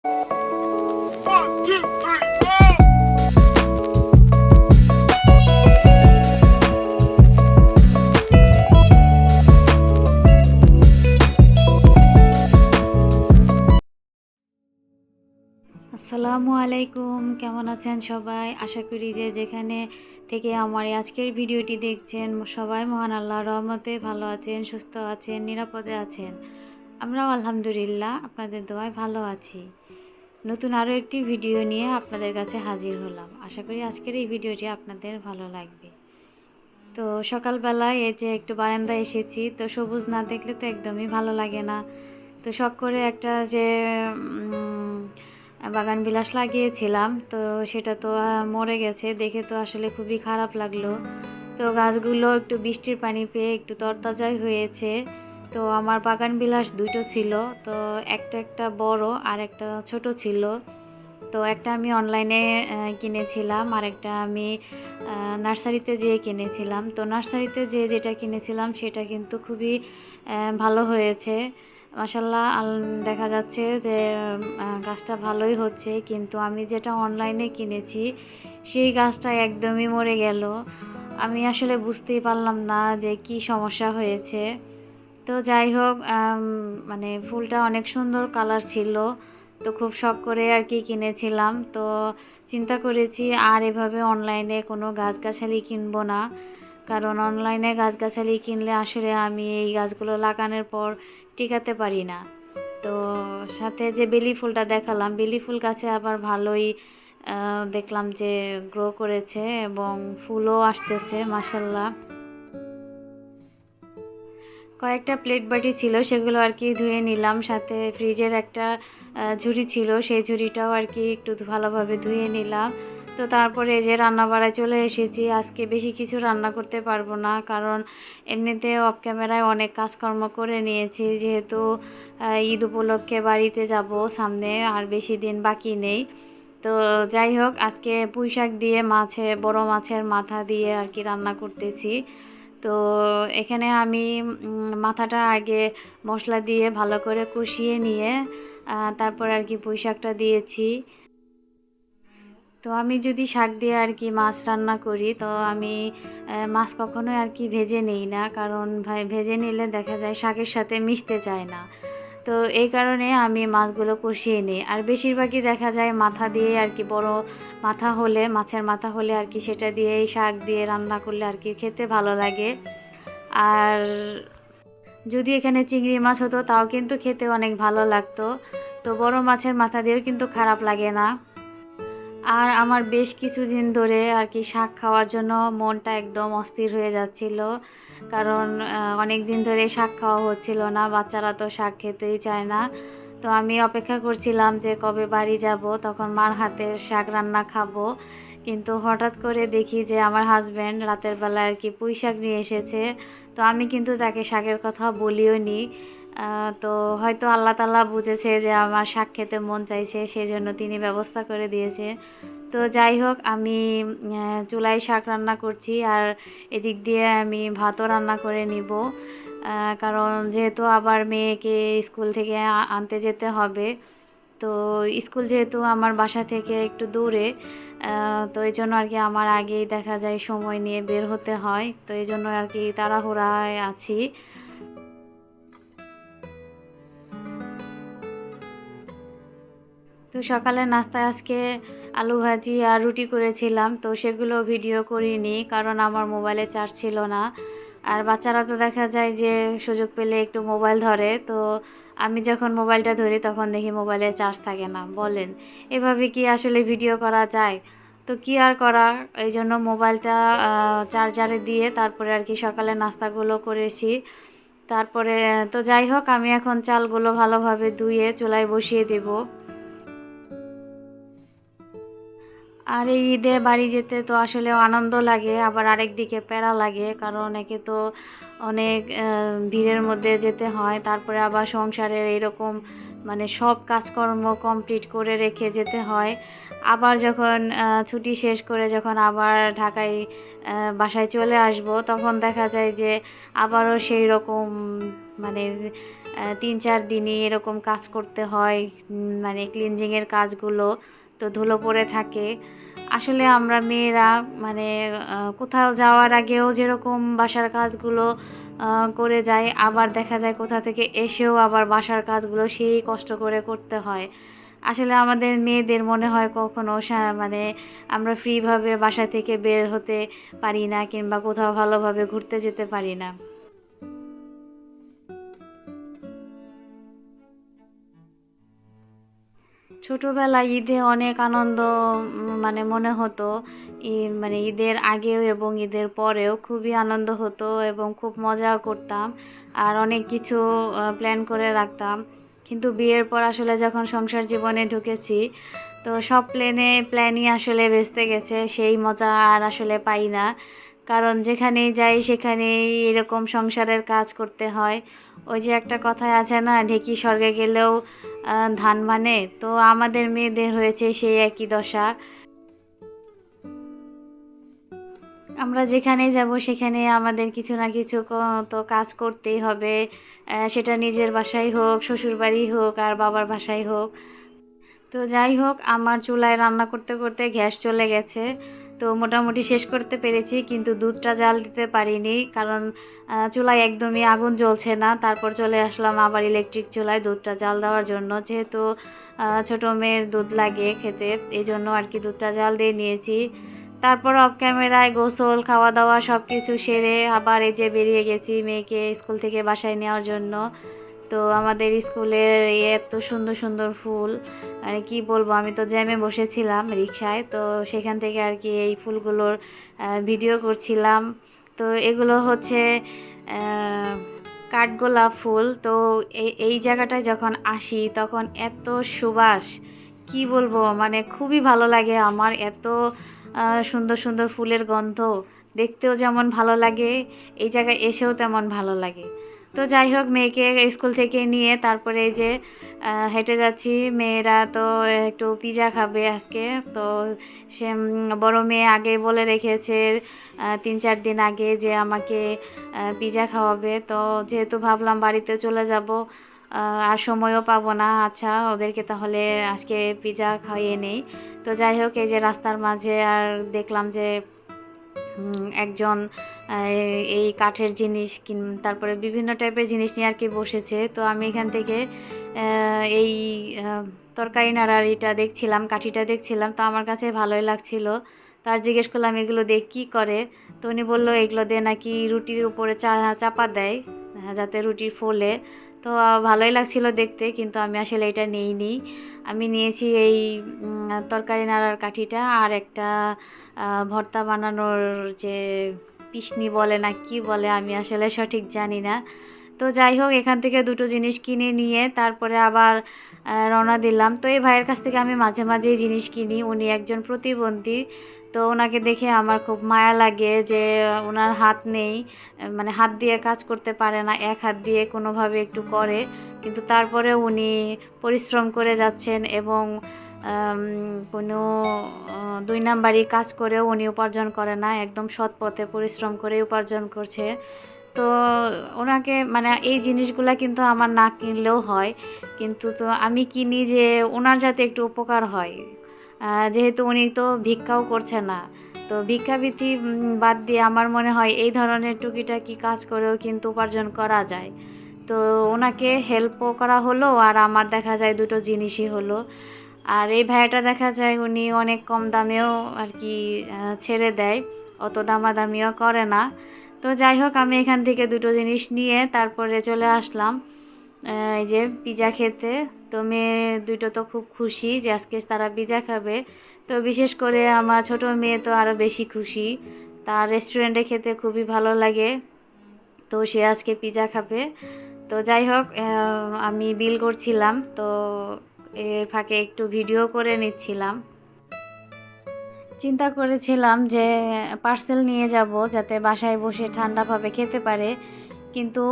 One, two, three, four. আসসালামু আলাইকুম, কেমন আছেন সবাই? আশা করি যে যেখানে থেকে আমার এই আজকের ভিডিওটি দেখছেন সবাই মহান আল্লাহর রহমতে ভালো আছেন, সুস্থ আছেন, নিরাপদে আছেন। আমরাও আলহামদুলিল্লাহ আপনাদের দোয়ায় ভালো আছি। নতুন আরও একটি ভিডিও নিয়ে আপনাদের কাছে হাজির হলাম। আশা করি আজকের এই ভিডিওটি আপনাদের ভালো লাগবে। তো সকালবেলায় এই যে একটু বারান্দায় এসেছি, তো সবুজ না দেখলে তো একদমই ভালো লাগে না। তো শখ করে একটা যে বাগান বিলাস লাগিয়েছিলাম, তো সেটা তো মরে গেছে, দেখে তো আসলে খুবই খারাপ লাগলো। তো গাছগুলো একটু বৃষ্টির পানি পেয়ে একটু তরতাজাই হয়েছে। তো আমার বাগান বিলাস দুটো ছিল, তো একটা বড় আর একটা ছোট ছিল। তো একটা আমি অনলাইনে কিনেছিলাম, আর একটা আমি নার্সারিতে যেয়ে কিনেছিলাম। তো নার্সারিতে যেটা কিনেছিলাম সেটা কিন্তু খুবই ভালো হয়েছে মাশাআল্লাহ। দেখা যাচ্ছে যে গাছটা ভালোই হচ্ছে, কিন্তু আমি যেটা অনলাইনে কিনেছি সেই গাছটা একদমই মরে গেল। আমি আসলে বুঝতেই পারলাম না যে কি সমস্যা হয়েছে। তো যাই হোক, মানে ফুলটা অনেক সুন্দর কালার ছিল, তো খুব শখ করে আর কি কিনেছিলাম। তো চিন্তা করেছি আর এভাবে অনলাইনে কোনো গাছগাছালি কিনবো না, কারণ অনলাইনে গাছগাছালি কিনলে আসলে আমি এই গাছগুলো লাগানোর পর টিকাতে পারি না। তো সাথে যে বেলি ফুলটা দেখালাম, বেলি ফুল গাছে আবার ভালোই দেখলাম যে গ্রো করেছে এবং ফুলও আসতেছে মাশাআল্লাহ। কয়েকটা প্লেট বাটি ছিল, সেগুলো আর কি ধুয়ে নিলাম। সাথে ফ্রিজের একটা ঝুড়ি ছিল, সেই ঝুড়িটাও আর কি একটু ভালোভাবে ধুয়ে নিলাম। তো তারপরে এই যে রান্না বাড়ায় চলে এসেছি। আজকে বেশি কিছু রান্না করতে পারবো না, কারণ এমনিতে অফ ক্যামেরায় অনেক কাজকর্ম করে নিয়েছি, যেহেতু ঈদ উপলক্ষে বাড়িতে যাব সামনে, আর বেশি দিন বাকি নেই। তো যাই হোক, আজকে পুঁই শাক দিয়ে বড় মাছের মাথা দিয়ে আর কি রান্না করতেছি। তো এখানে আমি মাথাটা আগে মশলা দিয়ে ভালো করে কষিয়ে নিয়ে তারপর আর কি পুঁই শাকটা দিয়েছি। তো আমি যদি শাক দিয়ে আর কি মাছ রান্না করি, তো আমি মাছ কখনোই আর কি ভেজে নেই না, কারণ ভেজে নিলে দেখা যায় শাকের সাথে মিশতে চায় না। তো এই কারণে আমি মাছগুলো কষিয়ে নিই, আর বেশিরভাগই দেখা যায় মাথা দিয়ে আর কি, বড় মাথা হলে, মাছের মাথা হলে আর কি সেটা দিয়েই শাক দিয়ে রান্না করলে আর কি খেতে ভালো লাগে। আর যদি এখানে চিংড়ি মাছ হতো তাও কিন্তু খেতে অনেক ভালো লাগতো। তো বড় মাছের মাথা দিয়েও কিন্তু খারাপ লাগে না। আর আমার বেশ কিছুদিন ধরে আর কি শাক খাওয়ার জন্য মনটা একদম অস্থির হয়ে যাচ্ছিল, কারণ অনেক দিন ধরে শাক খাওয়া হচ্ছিল না, বাচ্চারা তো শাক খেতেই চায় না। তো আমি অপেক্ষা করছিলাম যে কবে বাড়ি যাব, তখন মার হাতের শাক রান্না খাবো। কিন্তু হঠাৎ করে দেখি যে আমার হাজব্যান্ড রাতের বেলা আর কি পুঁই শাক নিয়ে এসেছে। তো আমি কিন্তু তাকে শাকের কথা বলিও নি। তো হয়তো আল্লাহ তাআলা বুঝেছে যে আমার শাক খেতে মন চাইছে, সেজন্য তিনি ব্যবস্থা করে দিয়েছে। তো যাই হোক, আমি চুলায় শাক রান্না করছি, আর এদিক দিয়ে আমি ভাতও রান্না করে নিব, কারণ যেহেতু আবার মেয়েকে স্কুল থেকে আনতে যেতে হবে। তো স্কুল যেহেতু আমার বাসা থেকে একটু দূরে, তো এই জন্য আর কি আমার আগেই দেখা যায় সময় নিয়ে বের হতে হয়, তো এই জন্য আর কি তাড়াহুড়ায় আছি। তো সকালের নাস্তায় আজকে আলু ভাজি আর রুটি করেছিলাম, তো সেগুলো ভিডিও করিনি, কারণ আমার মোবাইলে চার্জ ছিল না। আর বাচ্চারা তো দেখা যায় যে সুযোগ পেলে একটু মোবাইল ধরে, তো আমি যখন মোবাইলটা ধরি তখন দেখি মোবাইলে চার্জ থাকে না। বলেন, এভাবে কি আসলে ভিডিও করা যায়? তো কি আর করা, এই জন্য মোবাইলটা চার্জারে দিয়ে তারপরে আর কি সকালে নাস্তাগুলো করেছি। তারপরে তো যাই হোক, আমি এখন চালগুলো ভালোভাবে ধুয়ে চুলায় বসিয়ে দেব। আর এই ঈদে বাড়ি যেতে তো আসলে আনন্দ লাগে, আবার আরেকদিকে প্যারা লাগে, কারণ একে তো অনেক ভিড়ের মধ্যে যেতে হয়, তারপরে আবার সংসারের এইরকম মানে সব কাজকর্ম কমপ্লিট করে রেখে যেতে হয়। আবার যখন ছুটি শেষ করে যখন আবার বাসায় চলে আসব, তখন দেখা যায় যে আবারও সেই রকম মানে 3-4 দিনই এরকম কাজ করতে হয়, মানে ক্লিনজিংয়ের কাজগুলো, তো ধুলো পড়ে থাকে। আসলে আমরা মেয়েরা মানে কোথাও যাওয়ার আগেও যেরকম বাসার কাজগুলো করে যাই, আবার দেখা যায় কোথা থেকে এসেও আবার বাসার কাজগুলো সেই কষ্ট করে করতে হয়। আসলে আমাদের মেয়েদের মনে হয় কখনো মানে আমরা ফ্রিভাবে বাসা থেকে বের হতে পারি না, কিংবা কোথাও ভালোভাবে ঘুরতে যেতে পারি না। ছোটবেলায় ঈদে অনেক আনন্দ মানে মনে হতো। মানে ঈদের আগেও এবং ঈদের পরেও খুবই আনন্দ হতো এবং খুব মজাও করতাম। আর অনেক কিছু প্ল্যান করে রাখতাম। কিন্তু বিয়ের পর আসলে যখন সংসার জীবনে ঢুকেছি, তো সব প্ল্যানই আসলে ভেস্তে গেছে। সেই মজা আর আসলে পাই না। কারণ যেখানেই যাই সেখানেই এরকম সংসারের কাজ করতে হয়। ওই যে একটা কথায় আছে না, ঢেঁকি স্বর্গে গেলেও ধান মানে, তো আমাদের মেয়েদের হয়েছে সেই একই দশা। আমরা যেখানেই যাব সেখানে আমাদের কিছু না কিছু তো কাজ করতেই হবে। সেটা নিজের বাসায় হোক, শ্বশুরবাড়ি হোক, আর বাবার বাসায় হোক। তো যাই হোক, আমার চুলায় রান্না করতে করতে গ্যাস চলে গেছে। তো মোটামুটি শেষ করতে পেরেছি, কিন্তু দুধটা জাল দিতে পারিনি, কারণ চুলায় একদমই আগুন জ্বলছে না। তারপর চলে আসলাম আবার ইলেকট্রিক চুলায় দুধটা জাল দেওয়ার জন্য, যেহেতু ছোটো মেয়ের দুধ লাগে খেতে, এই জন্য আর কি দুধটা জাল দিয়ে নিয়েছি। তারপর অফ ক্যামেরায় গোসল, খাওয়া দাওয়া সব কিছু সেরে আবার এই যে বেরিয়ে গেছি মেয়েকে স্কুল থেকে বাসায় নেওয়ার জন্য। তো আমাদের স্কুলের এত সুন্দর সুন্দর ফুল, আর কি বলবো, আমি তো জ্যামে বসেছিলাম রিকশায়, তো সেখান থেকে আর কি এই ফুলগুলোর ভিডিও করছিলাম। তো এগুলো হচ্ছে কাঠগোলাপ ফুল। তো এই জায়গাটায় যখন আসি তখন এত সুবাস, কি বলবো, মানে খুবই ভালো লাগে আমার। এত সুন্দর সুন্দর ফুলের গন্ধ, দেখতেও যেমন ভালো লাগে, এই জায়গায় এসেও তেমন ভালো লাগে। তো যাই হোক, মেয়েকে স্কুল থেকে নিয়ে তারপরে এই যে হেঁটে যাচ্ছি। মেয়েরা তো একটু পিৎজা খাবে আজকে। তো সে বড় মেয়ে আগে বলে রেখেছে 3-4 দিন আগে যে আমাকে পিৎজা খাওয়াবে। তো যেহেতু ভাবলাম বাড়িতে চলে যাব, আর সময়ও পাবো না, আচ্ছা ওদেরকে তাহলে আজকে পিৎজা খাইয়ে নেই। তো যাই হোক, এই যে রাস্তার মাঝে আর দেখলাম যে একজন এই কাঠের জিনিস তারপরে বিভিন্ন টাইপের জিনিস নিয়ে আর কি বসেছে। তো আমি এখান থেকে এই তরকারি নাড়ারিটা দেখছিলাম, কাঠিটা দেখছিলাম, তো আমার কাছে ভালোই লাগছিল। তার জিজ্ঞেস করলাম এগুলো দিয়ে কী করে। তো উনি বললো এগুলো দিয়ে নাকি রুটির উপরে চাপা দেয়, যাতে রুটি ফোলে। তো ভালোই লাগছিল দেখতে, কিন্তু আমি আসলে এটা নিইনি। আমি নিয়েছি এই তরকারি নাড়ার কাঠিটা, আর একটা ভর্তা বানানোর যে পিসনি বলে না কি বলে, আমি আসলে সঠিক জানি না। তো যাই হোক, এখান থেকে দুটো জিনিস কিনে নিয়ে তারপরে আবার রওনা দিলাম। তো এই ভাইয়ের কাছ থেকে আমি মাঝে মাঝেই জিনিস কিনি। উনি একজন প্রতিবন্ধী, তো ওনাকে দেখে আমার খুব মায়া লাগে যে ওনার হাত নেই, মানে হাত দিয়ে কাজ করতে পারে না, এক হাত দিয়ে কোনোভাবে একটু করে, কিন্তু তারপরে উনি পরিশ্রম করে যাচ্ছেন এবং কোনো 2 নাম্বারি কাজ করেও উনি উপার্জন করে না, একদম সৎ পথে পরিশ্রম করে উপার্জন করছে। তো ওনাকে মানে এই জিনিসগুলা কিন্তু আমার না কিনলেও হয়, কিন্তু তো আমি কিনি যে ওনার যাতে একটু উপকার হয়। যেহেতু উনি তো ভিক্ষাও করছে না, তো ভিক্ষাবৃত্তি বাদ দিয়ে আমার মনে হয় এই ধরনের টুকিটাকি কাজ করেও কিন্তু উপার্জন করা যায়। তো ওনাকে হেল্পও করা হলো, আর আমার দেখা যায় দুটো জিনিসই হলো। আর এই ভাইয়াটা দেখা যায় উনি অনেক কম দামেও আর কি ছেড়ে দেয়, অত দামাদামিও করে না। তো যাই হোক, আমি এখান থেকে দুটো জিনিস নিয়ে তারপরে চলে আসলাম এই যে পিৎজা খেতে। তো মেয়ে দুটো তো খুব খুশি যে আজকে তারা পিৎজা খাবে। তো বিশেষ করে আমার ছোট মেয়ে তো আরও বেশি খুশি, তার রেস্টুরেন্টে খেতে খুবই ভালো লাগে, তো সে আজকে পিৎজা খাবে। তো যাই হোক, আমি বিল করছিলাম, তো এর ফাঁকে একটু ভিডিও করে নিচ্ছিলাম। চিন্তা করেছিলাম যে পার্সেল নিয়ে যাব যাতে বাসায় বসে ঠান্ডাভাবে খেতে পারে, কিন্তু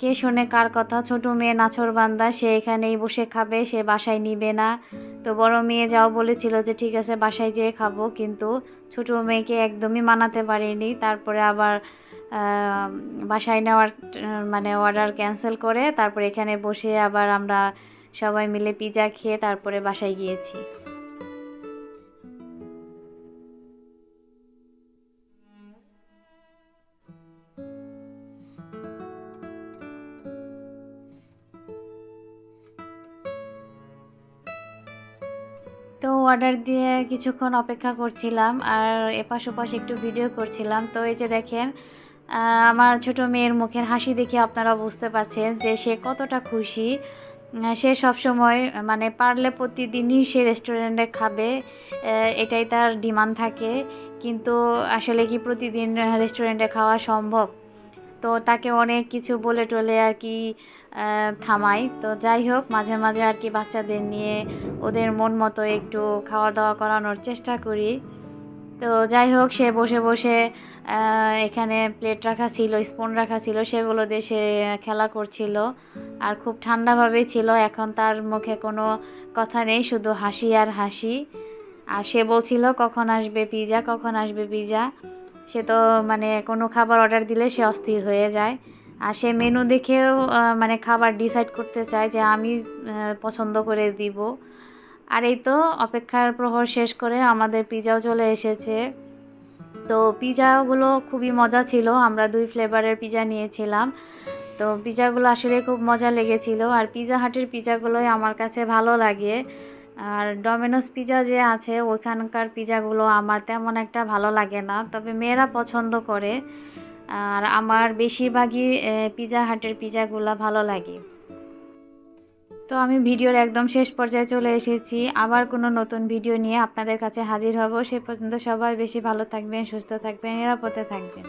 কে শোনে কার কথা, ছোট মেয়ে নাছোড়বান্দা, সে এখানেই বসে খাবে, সে বাসায় নিবে না। তো বড় মেয়ে যাও বলেছিল যে ঠিক আছে বাসায় যেয়ে খাবো, কিন্তু ছোট মেয়েকে একদমই মানাতে পারিনি। তারপরে আবার বাসায় নেওয়ার মানে অর্ডার ক্যান্সেল করে তারপর এখানে বসে আবার আমরা সবাই মিলে পিৎজা খেয়ে তারপরে বাসায় গিয়েছি। তো অর্ডার দিয়ে কিছুক্ষণ অপেক্ষা করছিলাম আর এপাশ ওপাশ একটু ভিডিও করছিলাম। তো এই যে দেখেন আমার ছোট মেয়ের মুখের হাসি দেখে আপনারা বুঝতে পারছেন যে সে কতটা খুশি। সে সবসময় মানে পারলে প্রতিদিনই সে রেস্টুরেন্টে খাবে, এটাই তার ডিমান্ড থাকে। কিন্তু আসলে কি প্রতিদিন রেস্টুরেন্টে খাওয়া সম্ভব? তো তাকে অনেক কিছু বলে টলে আর কি থামাই। তো যাই হোক, মাঝে মাঝে আর কি বাচ্চাদের নিয়ে ওদের মন মতো একটু খাওয়া দাওয়া করানোর চেষ্টা করি। তো যাই হোক, সে বসে বসে এখানে প্লেট রাখা ছিল, স্পুন রাখা ছিল, সেগুলো দিয়ে সে খেলা করছিল আর খুব ঠান্ডাভাবেই ছিল। এখন তার মুখে কোনো কথা নেই, শুধু হাসি আর হাসি। আর সে বলছিল কখন আসবে পিৎজা, কখন আসবে পিৎজা। সে তো মানে কোনো খাবার অর্ডার দিলে সে অস্থির হয়ে যায়। আর সে মেনু দেখেও মানে খাবার ডিসাইড করতে চায় যে আমি পছন্দ করে দিব। আর এই তো অপেক্ষার প্রহর শেষ করে আমাদের পিৎজাও চলে এসেছে। তো পিৎজাগুলো খুবই মজা ছিল, আমরা 2 ফ্লেভারের পিৎজা নিয়েছিলাম। তো পিৎজাগুলো আসলে খুব মজা লেগেছিল। আর পিৎজা হাটের পিৎজাগুলোই আমার কাছে ভালো লাগে। আর ডমিনোস পিৎজা যে আছে ওইখানকার পিৎজাগুলো আমার তেমন একটা ভালো লাগে না, তবে মেয়েরা পছন্দ করে। আর আমার বেশিরভাগই পিৎজা হাটের পিৎজাগুলো ভালো লাগে। তো আমি ভিডিওর একদম শেষ পর্যায়ে চলে এসেছি। আবার কোনো নতুন ভিডিও নিয়ে আপনাদের কাছে হাজির হব। সে পর্যন্ত সবাই বেশি ভালো থাকবেন, সুস্থ থাকবেন, নিরাপদে থাকবেন।